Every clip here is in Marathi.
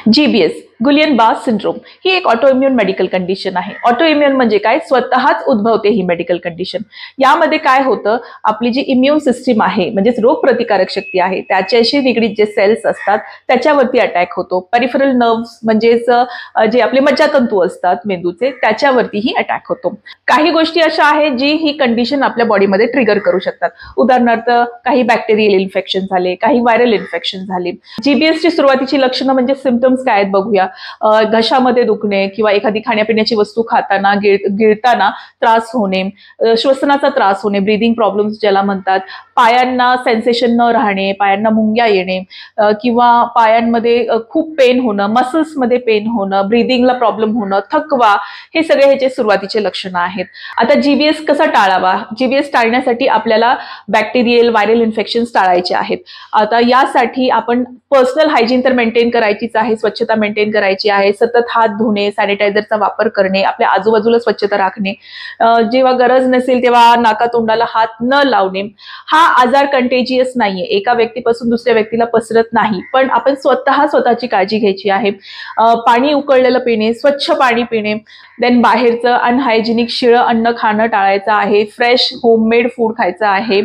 GBS गुलियन बार्स सिंड्रोम ही एक ऑटोइम्युन मेडिकल कंडिशन आहे। ऑटोइम्युन म्हणजे काय, स्वतःच उद्भवते ही मेडिकल कंडिशन। यामध्ये काय होतं, आपली जी इम्युन सिस्टीम आहे म्हणजेच रोगप्रतिकारक शक्ती आहे त्याच्याशी निगडीत जे सेल्स असतात त्याच्यावरती अटॅक होतो। पेरिफेरल नर्व्स म्हणजेच जे आपले मज्जातंतू असतात मेंदूचे त्याच्यावरतीही अटॅक होतो। काही गोष्टी अशा आहेत जी ही कंडिशन आपल्या बॉडीमध्ये ट्रिगर करू शकतात। उदाहरणार्थ काही बॅक्टेरियल इन्फेक्शन झाले, काही व्हायरल इन्फेक्शन झाले। GBS ची सुरुवातीची लक्षणं म्हणजे सिम्पटम्स काय आहेत बघूया। घशामध्ये दुखणे किंवा एखादी खाण्यापिण्याची वस्तू खाताना गिळताना त्रास होणे, श्वसनाचा त्रास होणे, ब्रीदिंग प्रॉब्लेम्स ज्याला म्हणतात, पायांना सेन्सेशन न राहणे, पायांना मुंग्या येणे किंवा पायांमध्ये खूप पेन होणं, मसल्समध्ये पेन होणं, ब्रीदिंगला प्रॉब्लेम होणं, थकवा, हे सगळे ह्याचे सुरुवातीचे लक्षणं आहेत। आता GBS कसा टाळावा? GBS टाळण्यासाठी आपल्याला बॅक्टेरियल व्हायरल इन्फेक्शन्स टाळायचे आहेत। आता यासाठी आपण पर्सनल हायजीन तर मेंटेन करायचीच आहे, स्वच्छता मेंटेन करायची आहे, सतत हात धुणे, सॅनिटायझरचा वापर करणे, आपल्या आजूबाजूला स्वच्छता राखणे, जेव्हा गरज नसेल तेव्हा नाकातोंडाला हात न लावणे। हा आजार कंटेजियस नाहीये, एका व्यक्तीपासून दुसऱ्या व्यक्तीला पसरत नाही, पण आपण स्वतःची काळजी घ्यायची आहे। पाणी उकळलेलं पिणे, स्वच्छ पाणी पिणे, देन बाहेरचं अनहायजेनिक शिळं अन्न खाणं टाळायचं आहे, फ्रेश होममेड फूड खायचं आहे,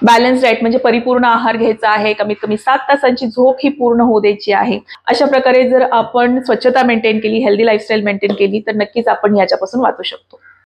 बॅलन्स डाएट म्हणजे परिपूर्ण आहार घ्यायचा आहे, कमीत कमी 7 तासांची झोप ही पूर्ण होऊ द्यायची आहे। अशा प्रकारे जर आपण स्वच्छता मेंटेन केली, हेल्दी लाईफस्टाईल मेंटेन केली तर नक्कीच आपण याच्यापासून वाचू शकतो।